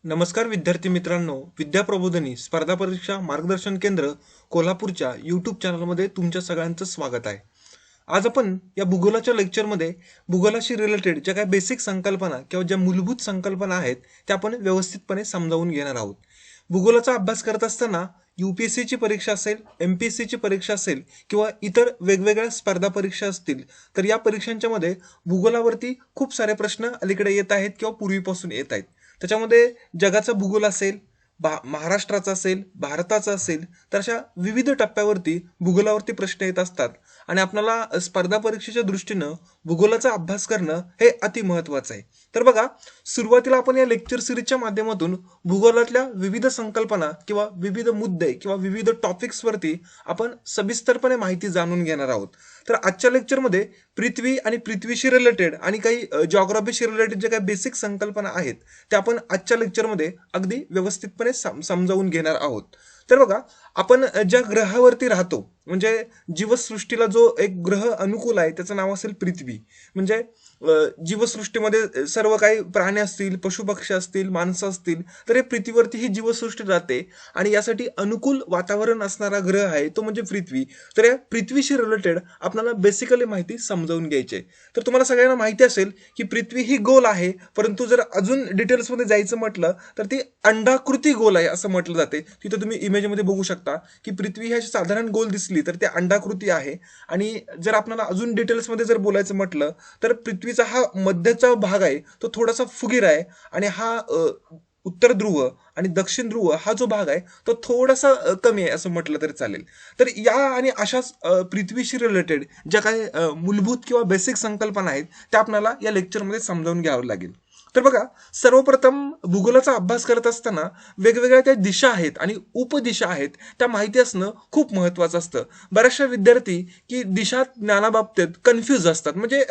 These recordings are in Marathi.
नमस्कार विद्यार्थी मित्रांनो, विद्या प्रबोधिनी स्पर्धा परीक्षा मार्गदर्शन केंद्र कोल्हापूरच्या यूट्यूब चॅनलमध्ये तुमच्या सगळ्यांचं स्वागत आहे. आज आपण या भूगोलाच्या लेक्चरमध्ये भूगोलाशी रिलेटेड ज्या काही बेसिक संकल्पना किंवा ज्या मूलभूत संकल्पना आहेत त्या आपण व्यवस्थितपणे समजावून घेणार आहोत. भूगोलाचा अभ्यास करत असताना UPSCची परीक्षा असेल, MPSCची परीक्षा असेल किंवा इतर वेगवेगळ्या स्पर्धा परीक्षा असतील, तर या परीक्षांच्या मध्ये भूगोलावरती खूप सारे प्रश्न अलीकडे येत आहेत किंवा पूर्वीपासून येत आहेत. त्याच्यामध्ये जगाचा भूगोल असेल, महाराष्ट्राचा असेल, भारताचा असेल, तर अशा विविध टप्प्यावरती भूगोलावरती प्रश्न येत असतात आणि आपल्याला स्पर्धा परीक्षेच्या दृष्टीनं भूगोलाचा अभ्यास करणं हे अति महत्त्वाचं आहे. तर बघा, सुरुवातीला आपण या लेक्चर सिरीजच्या माध्यमातून भूगोलातल्या विविध संकल्पना किंवा विविध मुद्दे किंवा विविध टॉपिक्सवरती आपण सविस्तरपणे माहिती जाणून घेणार आहोत. तर आजच्या लेक्चरमध्ये पृथ्वी आणि पृथ्वीशी रिलेटेड आणि काही जॉग्राफीशी रिलेटेड जे काही बेसिक संकल्पना आहेत त्या आपण आजच्या लेक्चरमध्ये अगदी व्यवस्थितपणे समजावून घेणार आहोत. तर बघा, आपण ज्या ग्रहावरती राहतो म्हणजे जीवसृष्टीला जो एक ग्रह अनुकूल आहे त्याचं नाव असेल पृथ्वी. म्हणजे जीवसृष्टीमध्ये सर्व काही प्राणी असतील, पशुपक्षी असतील, माणसं असतील, तर हे पृथ्वीवरती ही जीवसृष्टी राहते आणि यासाठी अनुकूल वातावरण असणारा ग्रह आहे तो म्हणजे पृथ्वी. तर या पृथ्वीशी रिलेटेड आपल्याला बेसिकली माहिती समजावून घ्यायची आहे. तर तुम्हाला सगळ्यांना माहिती असेल की पृथ्वी ही गोल आहे, परंतु जर अजून डिटेल्समध्ये जायचं म्हटलं तर ती अंडाकृती गोल आहे असं म्हटलं जाते. तिथं तुम्ही इमेजमध्ये बघू शकता की पृथ्वी ही साधारण गोल दिसली तर ते अंडाकृती आहे. आणि जर आपल्याला अजून डिटेल्समध्ये जर बोलायचं म्हटलं तर पृथ्वीचा हा मध्यचा भाग आहे तो थोडासा फुगीर आहे आणि हा उत्तर ध्रुव आणि दक्षिण ध्रुव हा जो भाग आहे तो थोडासा कमी आहे असं म्हटलं तरी चालेल. तर या आणि अशाच पृथ्वीशी रिलेटेड ज्या काही मूलभूत किंवा बेसिक संकल्पना आहेत त्या आपल्याला या लेक्चरमध्ये समजावून घ्यावं लागेल. तर बघा, सर्वप्रथम भूगोलाचा अभ्यास करत असताना वेगवेगळ्या त्या दिशा आहेत आणि उपदिशा आहेत त्या माहिती असणं खूप महत्वाचं असतं. बऱ्याचशा विद्यार्थी की दिशा ज्ञानाबाबतीत कन्फ्यूज असतात. म्हणजे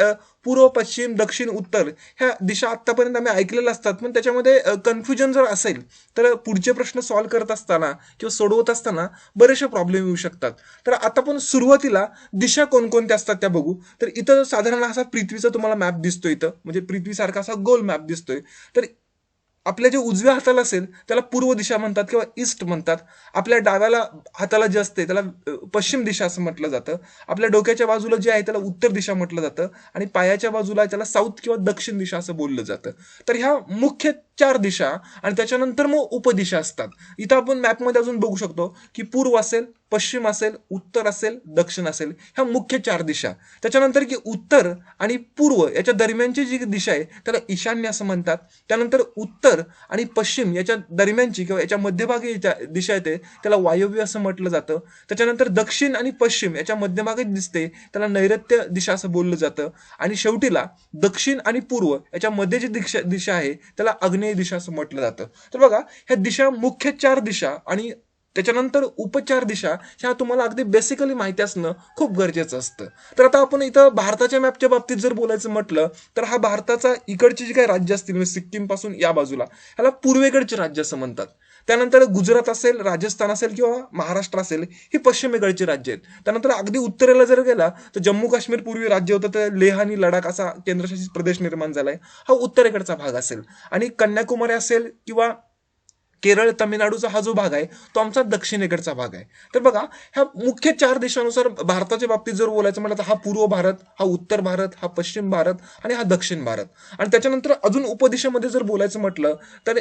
पूर्व, पश्चिम, दक्षिण, उत्तर ह्या दिशा आतापर्यंत आम्ही ऐकलेल्या असतात, पण त्याच्यामध्ये कन्फ्युजन जर असेल तर पुढचे प्रश्न सॉल्व्ह करत असताना किंवा सोडवत असताना बरेचसे प्रॉब्लेम येऊ शकतात. तर आता आपण सुरुवातीला दिशा कोणकोणत्या असतात त्या बघू. तर इथं साधारण असा पृथ्वीचा तुम्हाला मॅप दिसतोय, इथं म्हणजे पृथ्वीसारखा असा गोल मॅप दिसतोय. तर आपल्या जे उजव्या हाताला असेल त्याला पूर्व दिशा म्हणतात किंवा ईस्ट म्हणतात. आपल्या डाव्याला हाताला जे असते त्याला पश्चिम दिशा असं म्हटलं जातं. आपल्या डोक्याच्या बाजूला जे आहे त्याला उत्तर दिशा म्हटलं जातं आणि पायाच्या बाजूला त्याला साऊथ किंवा दक्षिण दिशा असं बोललं जातं. तर ह्या मुख्य 4 दिशा आणि त्याच्यानंतर मग उपदिशा असतात. इथं आपण मॅपमध्ये अजून बघू शकतो की पूर्व असेल, पश्चिम असेल, उत्तर असेल, दक्षिण असेल, ह्या मुख्य 4 दिशा. त्याच्यानंतर की उत्तर आणि पूर्व याच्या दरम्यानची जी दिशा आहे त्याला ईशान्य असं म्हणतात. त्यानंतर उत्तर आणि पश्चिम याच्या दरम्यानची किंवा याच्या मध्यभागी दिशा येते त्याला वायव्य असं म्हटलं जातं. त्याच्यानंतर दक्षिण आणि पश्चिम याच्या मध्यभागी दिसते त्याला नैऋत्य दिशा असं बोललं जातं. आणि शेवटीला दक्षिण आणि पूर्व याच्या मध्ये जी दिशा आहे त्याला आग्नेय दिशा असं म्हटलं जातं. तर बघा, ह्या दिशा मुख्य 4 दिशा आणि त्याच्यानंतर उपचार दिशा ह्या तुम्हाला अगदी बेसिकली माहिती असणं खूप गरजेचं असतं. तर आता आपण इथं भारताच्या मॅपच्या बाबतीत जर बोलायचं म्हटलं तर हा भारताचा इकडची जी काही राज्य असतील म्हणजे सिक्कीम पासून या बाजूला ह्याला पूर्वेकडचे राज्य असं म्हणतात. त्यानंतर गुजरात असेल, राजस्थान असेल किंवा महाराष्ट्र असेल ही पश्चिमेकडची राज्य आहेत. त्यानंतर अगदी उत्तरेला जर गेला तर जम्मू काश्मीर पूर्वी राज्य होतं, तर लेह आणि लडाख असा केंद्रशासित प्रदेश निर्माण झालाय, हा उत्तरेकडचा भाग असेल. आणि कन्याकुमारी असेल किंवा केरळ, तामिळनाडूचा हा जो भाग आहे तो आमचा दक्षिणेकडचा भाग आहे. तर बघा, ह्या मुख्य 4 दिशांनुसार भारताच्या बाबतीत जर बोलायचं म्हटलं तर हा पूर्व भारत, हा उत्तर भारत, हा पश्चिम भारत आणि हा दक्षिण भारत. आणि त्याच्यानंतर अजून उपदिशामध्ये जर बोलायचं म्हटलं तर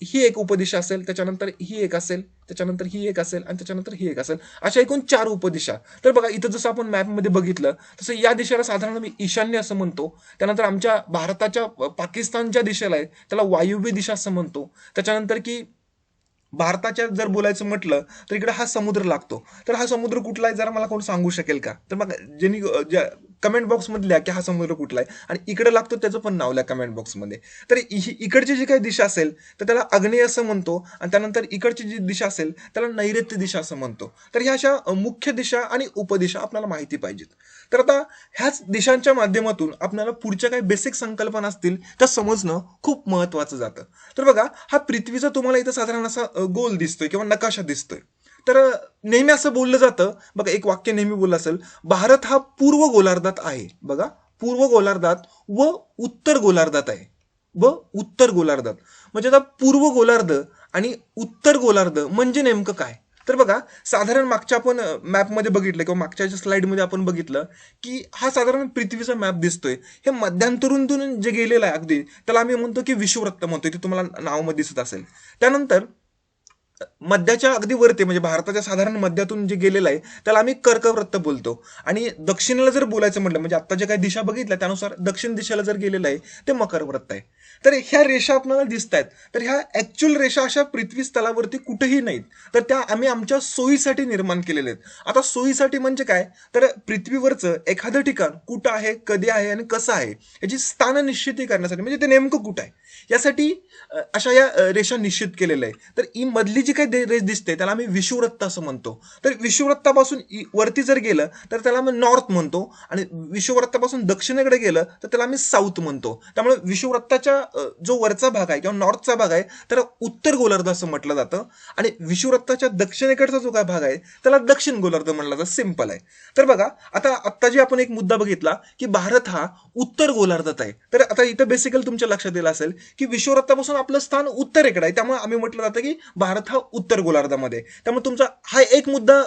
ही एक उपदिशा असेल, त्याच्यानंतर ही एक असेल, त्याच्यानंतर ही एक असेल आणि त्याच्यानंतर ही एक असेल, अशा एकूण 4 उपदिशा. तर बघा, इथं जसं आपण मॅपमध्ये बघितलं तसं या दिशेला साधारण मी ईशान्य असं म्हणतो. त्यानंतर आमच्या भारताच्या पाकिस्तानच्या दिशेला आहे त्याला वायव्य दिशा असं म्हणतो. त्याच्यानंतर की भारताच्या जर बोलायचं म्हटलं तर इकडे हा समुद्र लागतो. तर हा समुद्र कुठला आहे जरा मला कोण सांगू शकेल का? तर मग ज्यांनी कमेंट बॉक्समध्ये लिहा की हा समुद्र कुठला आहे आणि इकडे लागतो त्याचं पण नाव लिहा कमेंट बॉक्समध्ये. तर इकडची जी काही दिशा असेल तर त्याला आग्नेय असं म्हणतो आणि त्यानंतर इकडची जी दिशा असेल त्याला नैऋत्य दिशा असं म्हणतो. तर ह्या अशा मुख्य दिशा आणि उपदिशा आपल्याला माहिती पाहिजेत. तर आता ह्याच दिशांच्या माध्यमातून आपल्याला पुढच्या काही बेसिक संकल्पना असतील त्या समजणं खूप महत्वाचं जातं. तर बघा, हा पृथ्वीचा तुम्हाला इथं साधारण असा गोल दिसतोय किंवा नकाशा दिसतोय. तर नेहमी असं बोललं जातं, बघा एक वाक्य नेहमी बोललं असेल, भारत हा पूर्व गोलार्धात आहे. बघा, पूर्व गोलार्धात व उत्तर गोलार्धात आहे. व उत्तर गोलार्धात. म्हणजे आता पूर्व गोलार्ध आणि उत्तर गोलार्ध म्हणजे नेमकं काय? तर बघा, साधारण मागच्या आपण मॅपमध्ये बघितलं किंवा मागच्या स्लाइडमध्ये आपण बघितलं की हा साधारण पृथ्वीचा मॅप दिसतोय. हे मध्यांतरून जे गेलेलं आहे अगदी, त्याला आम्ही म्हणतो की विषुववृत्त म्हणतोय, ते तुम्हाला नावामध्ये दिसत असेल. त्यानंतर मध्याच्या अगदी वरती म्हणजे भारताच्या साधारण मध्यातून जे गेलेलं आहे त्याला आम्ही कर्कवृत्त बोलतो. आणि दक्षिणेला जर बोलायचं म्हटलं म्हणजे आता जे काही दिशा बघितल्या त्यानुसार दक्षिण दिशेला जर गेलेलं आहे ते मकर वृत्त आहे. तर ह्या रेषा आपल्याला दिसत आहेत, तर ह्या ऍक्च्युअल रेषा अशा पृथ्वी स्थलावरती कुठेही नाहीत, तर त्या आम्ही आमच्या सोयीसाठी निर्माण केलेल्या आहेत. आता सोयीसाठी म्हणजे काय, तर पृथ्वीवरचं एखादं ठिकाण कुठं आहे, कधी आहे आणि कसं आहे याची स्थान निश्चिती करण्यासाठी, म्हणजे ते नेमकं कुठं आहे यासाठी अशा या रेषा निश्चित केलेल्या आहे. तर ही मधली जी काही रेष दिसते त्याला आम्ही विषुववृत्त असं म्हणतो. तर विषुववृत्तापासून वरती जर गेलं तर त्याला आम्ही नॉर्थ म्हणतो, आणि विषुववृत्तापासून दक्षिणेकडे गेलं तर त्याला आम्ही साऊथ म्हणतो. त्यामुळे विषुववृत्ताच्या जो वरचा भाग आहे किंवा नॉर्थचा भाग आहे त्याला उत्तर गोलार्ध असं म्हटलं जातं, आणि विषुववृत्ताच्या दक्षिणेकडचा जो काय भाग आहे त्याला दक्षिण गोलार्ध म्हटलं जातं. सिंपल आहे. तर बघा, आता जी आपण एक मुद्दा बघितला की भारत हा उत्तर गोलार्धात आहे, तर आता इथं बेसिकली तुमच्या लक्षात येईल असेल की विषुववृत्तापासून आपलं स्थान उत्तरेकडे आहे, त्यामुळे आम्ही म्हटलं जातं की भारत हा उत्तर गोलार्धामध्ये. त्यामुळे तुमचा हा एक मुद्दा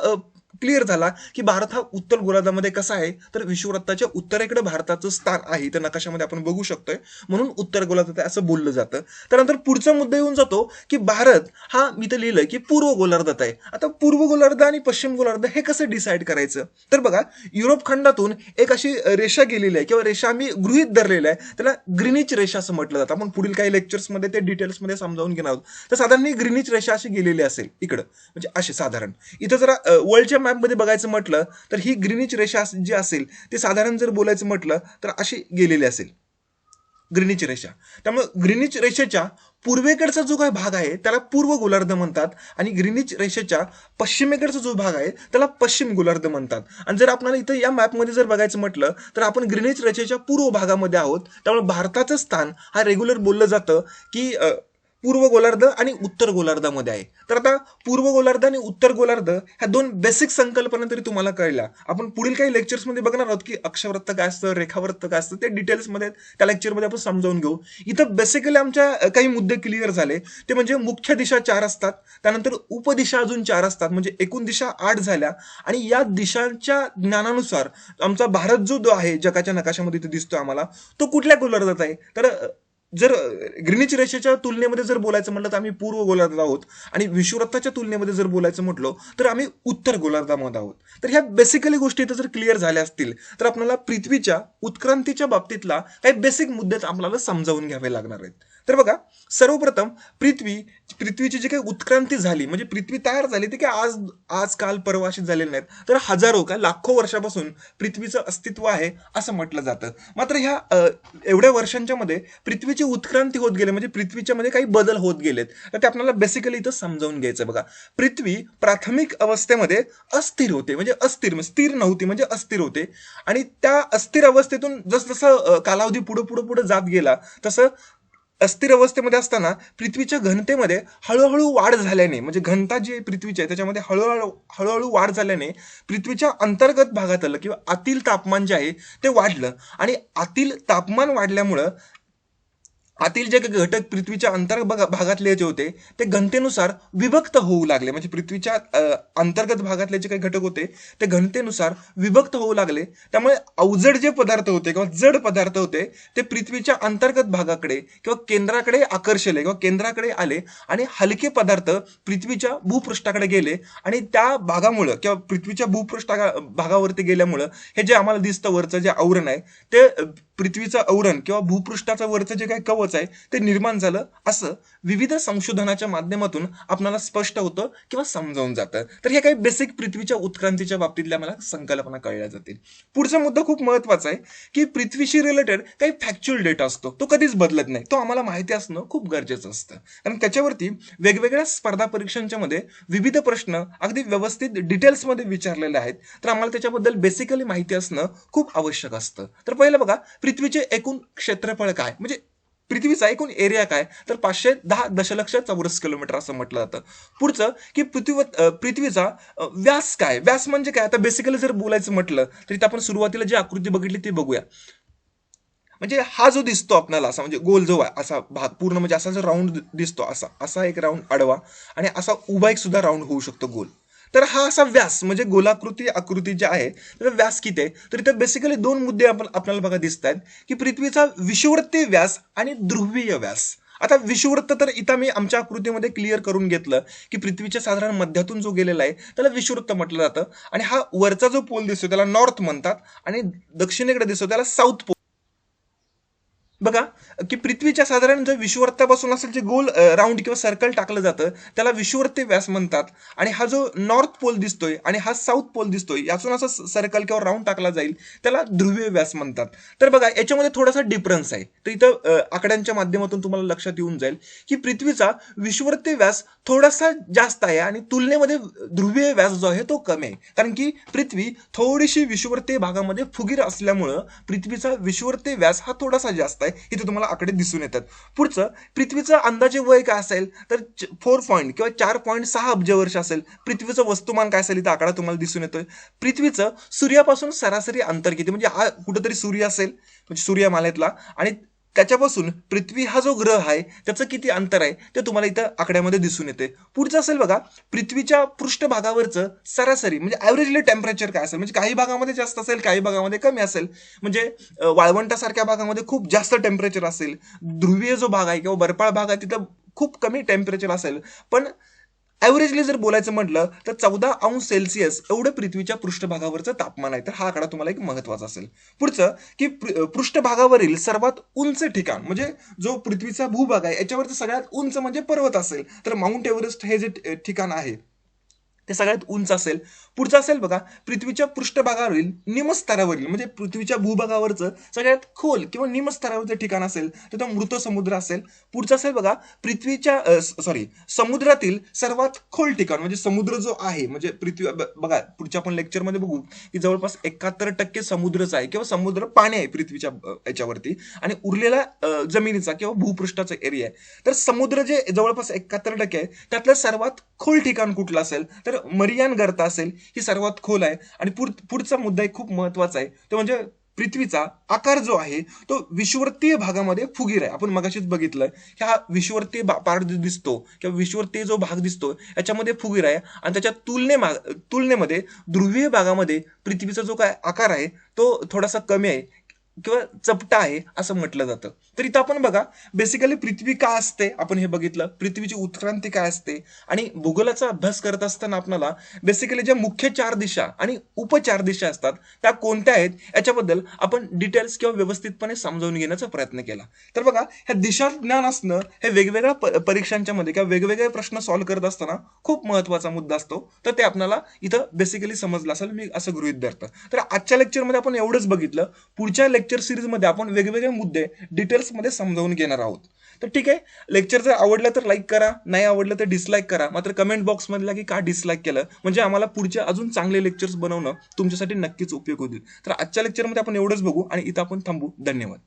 क्लिअर झाला की भारत हा उत्तर गोलार्धामध्ये कसा आहे, तर विषुववृत्ताच्या उत्तरेकडे भारताचं स्थान आहे, तर नकाशामध्ये आपण बघू शकतोय, म्हणून उत्तर गोलार्धात आहे असं बोललं जातं. त्यानंतर पुढचा मुद्दा येऊन जातो की भारत हा, मी तर लिहिलंय की पूर्व गोलार्धात आहे. आता पूर्व गोलार्ध आणि पश्चिम गोलार्ध हे कसं डिसाईड करायचं, तर बघा, युरोप खंडातून एक अशी रेषा गेलेली आहे किंवा रेषा आम्ही गृहीत धरलेल्या आहे, त्याला ग्रीनिच रेषा असं म्हटलं जातं. आपण पुढील काही लेक्चर्समध्ये ते डिटेल्समध्ये समजावून घेणार आहोत. तर साधारण ही ग्रीनिच रेषा अशी गेलेली असेल इकडं, म्हणजे असे साधारण इथं जरा वर्ल्डच्या मॅपमध्ये बघायचं म्हटलं तर ही ग्रीनिच रेषा जी असेल ते साधारण जर बोलायचं म्हटलं तर अशी गेलेली असेल ग्रीनिच रेषा. त्यामुळे ग्रीनिच रेषेच्या पूर्वेकडचा जो काही भाग आहे त्याला पूर्व गोलार्ध म्हणतात, आणि ग्रीनिच रेषेच्या पश्चिमेकडचा जो भाग आहे त्याला पश्चिम गोलार्ध म्हणतात. आणि जर आपल्याला इथं या मॅपमध्ये जर बघायचं म्हटलं तर आपण ग्रीनिच रेषेच्या पूर्व भागामध्ये आहोत. त्यामुळे भारताचं स्थान हा रेग्युलर बोललं जातं की पूर्व गोलार्ध आणि उत्तर गोलार्धामध्ये आहे. तर आता पूर्व गोलार्ध आणि उत्तर गोलार्ध ह्या दोन बेसिक संकल्पना तरी तुम्हाला कळल्या. आपण पुढील काही लेक्चर्समध्ये बघणार आहोत की अक्षवृत्त काय असतं, रेखावृत्त काय असतं, ते डिटेल्समध्ये त्या लेक्चरमध्ये आपण समजावून घेऊ. इथं बेसिकली आमच्या काही मुद्दे क्लिअर झाले. ते म्हणजे मुख्य दिशा 4 असतात, त्यानंतर उपदिशा अजून 4 असतात, म्हणजे एकूण दिशा 8 झाल्या. आणि या दिशांच्या ज्ञानानुसार आमचा भारत जो आहे जगाच्या नकाशामध्ये इथे दिसतोय आम्हाला, तो कुठल्या गोलार्धात आहे, तर जर ग्रीनिच रेषेच्या तुलनेमध्ये जर बोलायचं म्हटलं तर आम्ही पूर्व गोलार्धात आहोत, आणि विषुववृत्ताच्या तुलनेमध्ये जर बोलायचं म्हटलं तर आम्ही उत्तर गोलार्धामध्ये आहोत. तर ह्या बेसिकली गोष्टी इथं जर क्लिअर झाल्या असतील तर आपल्याला पृथ्वीच्या उत्क्रांतीच्या बाबतीतला काही बेसिक मुद्दे आपल्याला समजावून घ्यावे लागणार आहेत. तर बघा, सर्वप्रथम पृथ्वीची जी काही उत्क्रांती झाली, म्हणजे पृथ्वी तयार झाली, ती काय आज काल परवा अशी झालेली नाहीत, तर हजारो काय लाखो वर्षापासून पृथ्वीचं अस्तित्व आहे असं म्हटलं जातं. मात्र ह्या एवढ्या वर्षांच्या मध्ये पृथ्वीची उत्क्रांती होत गेली, म्हणजे पृथ्वीच्या मध्ये काही बदल होत गेलेत. तर ते आपल्याला बेसिकली इथं समजावून घ्यायचं. बघा, पृथ्वी प्राथमिक अवस्थेमध्ये अस्थिर होते, म्हणजे स्थिर नव्हती, म्हणजे अस्थिर होते. आणि त्या अस्थिर अवस्थेतून जसजसं कालावधी पुढे जात गेला तसं अस्थिर अवस्थेमध्ये असताना पृथ्वीच्या घनतेमध्ये हळूहळू वाढ झाल्याने, म्हणजे घनता जी पृथ्वीची आहे त्याच्यामध्ये हळूहळू वाढ झाल्याने पृथ्वीच्या अंतर्गत भागातलं किंवा आतील तापमान जे आहे ते वाढलं. आणि आतील तापमान वाढल्यामुळं आतील जे घटक पृथ्वीच्या भागातले जे होते ते घनतेनुसार विभक्त होऊ लागले, म्हणजे पृथ्वीच्या अंतर्गत भागातले जे काही घटक होते ते घनतेनुसार विभक्त होऊ लागले. त्यामुळे अवजड जे पदार्थ होते किंवा जड पदार्थ होते ते पृथ्वीच्या अंतर्गत भागाकडे किंवा केंद्राकडे आकर्षले किंवा केंद्राकडे आले, आणि हलके पदार्थ पृथ्वीच्या भूपृष्ठाकडे गेले. आणि त्या भागामुळं किंवा पृथ्वीच्या भागावरती गेल्यामुळं हे जे आम्हाला दिसतं वरचं जे आवरण आहे ते पृथ्वीचं आवरण किंवा भूपृष्ठाचं वरचं जे काही कवच आहे ते निर्माण झालं, असं विविध संशोधनाच्या माध्यमातून आपल्याला स्पष्ट होतं किंवा समजावून जातं. तर हे काही बेसिक पृथ्वीच्या उत्क्रांतीच्या बाबतीतल्या मला संकल्पना कळल्या जातील. पुढचा मुद्दा खूप महत्वाचा आहे की पृथ्वीशी रिलेटेड काही फॅक्च्युअल डेटा असतो, तो कधीच बदलत नाही, तो आम्हाला माहिती असणं खूप गरजेचं असतं. कारण त्याच्यावरती वेगवेगळ्या स्पर्धा परीक्षांच्या मध्ये विविध प्रश्न अगदी व्यवस्थित डिटेल्समध्ये विचारलेले आहेत, तर आम्हाला त्याच्याबद्दल बेसिकली माहिती असणं खूप आवश्यक असतं. तर पहिलं बघा, पृथ्वीचे एकूण क्षेत्रफळ काय, म्हणजे पृथ्वीचा एकूण एरिया काय, तर 510 दशलक्ष चौरस किलोमीटर असं म्हटलं जातं. पुढचं की पृथ्वीचा व्यास काय, व्यास म्हणजे काय. आता बेसिकली जर बोलायचं म्हटलं तर इथं आपण सुरुवातीला जी आकृती बघितली ती बघूया. म्हणजे हा जो दिसतो आपल्याला असा म्हणजे गोल जो आहे असा भाग पूर्ण म्हणजे असा जो राऊंड दिसतो असा असा एक राऊंड आडवा आणि असा उभा एक सुद्धा राऊंड होऊ शकतो गोल. तर हा असा व्यास म्हणजे गोलाकृती आकृती जे आहे त्याचा व्यास किती आहे तर इथे बेसिकली दोन मुद्दे आपल्याला बघा दिसत आहेत की पृथ्वीचा विषुववृत्तीय व्यास आणि ध्रुवीय व्यास. आता विषुववृत्त तर इथं मी आमच्या आकृतीमध्ये क्लिअर करून घेतलं की पृथ्वीच्या साधारण मध्यातून जो गेलेला आहे त्याला विषुववृत्त म्हटलं जातं आणि हा वरचा जो पोल दिसतो त्याला नॉर्थ म्हणतात आणि दक्षिणेकडे दिसतो त्याला साऊथ पोल. बघा की पृथ्वीच्या साधारण जर विषुववृत्तापासून असेल जे गोल राऊंड किंवा सर्कल टाकलं जातं त्याला विषुववृत्तीय व्यास म्हणतात आणि हा जो नॉर्थ पोल दिसतोय आणि हा साऊथ पोल दिसतोय यातून असं सर्कल किंवा राऊंड टाकला जाईल त्याला ध्रुवीय व्यास म्हणतात. तर बघा याच्यामध्ये थोडासा डिफरन्स आहे तर इथं आकड्यांच्या माध्यमातून तुम्हाला लक्षात येऊन जाईल की पृथ्वीचा विषुववृत्तीय व्यास थोडासा जास्त आहे आणि तुलनेमध्ये ध्रुवीय व्यास जो आहे तो कमी आहे कारण की पृथ्वी थोडीशी विषुववृत्तीय भागामध्ये फुगीर असल्यामुळं पृथ्वीचा विषुववृत्तीय व्यास हा थोडासा जास्त आहे. इथे तुम्हाला आकडे दिसून येतात. पुढचं पृथ्वीचं अंदाजे वय काय असेल तर 4 किंवा 4.6 अब्ज वर्ष असेल. पृथ्वीचं वस्तुमान काय असेल इथं आकडा तुम्हाला दिसून येतोय. पृथ्वीचं सूर्यापासून सरासरी अंतर किती म्हणजे हा कुठेतरी सूर्य असेल म्हणजे सूर्यमालेतला आणि त्याच्यापासून पृथ्वी हा जो ग्रह आहे त्याचं किती अंतर आहे ते तुम्हाला इथं आकड्यामध्ये दिसून येते. पुढचं असेल बघा पृथ्वीच्या पृष्ठभागावरचं सरासरी म्हणजे ॲव्हरेजली टेम्परेचर काय असेल म्हणजे काही भागामध्ये जास्त असेल काही भागामध्ये कमी असेल म्हणजे वाळवंटासारख्या भागामध्ये खूप जास्त टेम्परेचर असेल. ध्रुवीय जो भाग आहे किंवा बर्फाळ भाग आहे तिथं खूप कमी टेम्परेचर असेल पण ॲव्हरेजली जर बोलायचं म्हटलं तर 14 अंश सेल्सिअस एवढं पृथ्वीच्या पृष्ठभागावरचं तापमान आहे. तर हा आकडा तुम्हाला एक महत्वाचा असेल. पुढचं की पृष्ठभागावरील सर्वात उंच ठिकाण म्हणजे जो पृथ्वीचा भूभाग आहे याच्यावरचं सगळ्यात उंच म्हणजे पर्वत असेल तर माउंट एव्हरेस्ट हे जे ठिकाण आहे ते सगळ्यात उंच असेल. पुढचं असेल बघा पृथ्वीच्या पृष्ठभागावरील निमस्तरावरील म्हणजे पृथ्वीच्या भूभागावरचं सगळ्यात खोल किंवा निमस्तरावरचं ठिकाण असेल तर तो मृत समुद्र असेल. पुढचं असेल बघा पृथ्वीच्या समुद्रातील सर्वात खोल ठिकाण म्हणजे समुद्र जो आहे म्हणजे पृथ्वी बघा पुढच्या आपण लेक्चरमध्ये बघू की जवळपास 71% समुद्रच आहे किंवा समुद्र पाणी आहे पृथ्वीच्या याच्यावरती आणि उरलेला जमिनीचा किंवा भूपृष्ठाचा एरिया आहे. तर समुद्र जे जवळपास 71% आहे त्यातलं सर्वात खोल ठिकाण कुठलं असेल तर मरियान गर्त असेल ही सर्वात खोल आहे. आणि पुढचा मुद्दा एक खूप महत्वाचा आहे तो म्हणजे पृथ्वीचा आकार जो आहे तो विषुववृत्तीय भागामध्ये फुगीर आहे. आपण मगाशीच बघितलं की हा विषुववृत्तीय पार्ट जो दिसतो किंवा विषुववृत्तीय जो भाग दिसतो याच्यामध्ये फुगीर आहे आणि त्याच्या तुलनेमध्ये ध्रुवीय भागामध्ये पृथ्वीचा जो काय आकार आहे तो थोडासा कमी आहे किंवा चपटा आहे असं म्हटलं जातं. तर इथं आपण बघा बेसिकली पृथ्वी काय असते आपण हे बघितलं पृथ्वीची उत्क्रांती काय असते आणि भूगोलाचा अभ्यास करत असताना आपल्याला बेसिकली ज्या मुख्य 4 दिशा आणि उपचार दिशा असतात त्या कोणत्या आहेत याच्याबद्दल आपण डिटेल्स किंवा व्यवस्थितपणे समजावून घेण्याचा प्रयत्न केला. तर बघा ह्या दिशा ज्ञान असणं हे वेगवेगळ्या परीक्षांच्या मध्ये किंवा वेगवेगळे प्रश्न सॉल्व्ह करत असताना खूप महत्वाचा मुद्दा असतो. तर ते आपल्याला इथं बेसिकली समजलं असेल मी असं गृहीत धरतो. तर आजच्या लेक्चरमध्ये आपण एवढंच बघितलं. पुढच्या लेक्चर सिरीजमध्ये आपण वेगवेगळे मुद्दे डिटेल्समध्ये समजावून घेणार आहोत. तर ठीक आहे लेक्चर जर आवडलं तर लाईक करा नाही आवडलं तर डिसलाईक करा मात्र कमेंट बॉक्समध्ये की का डिसलाईक केलं म्हणजे आम्हाला पुढचे अजून चांगले लेक्चर्स बनवणं तुमच्यासाठी नक्कीच उपयोग होतील. तर आजच्या लेक्चरमध्ये आपण एवढंच बघू आणि इथं आपण थांबू. धन्यवाद.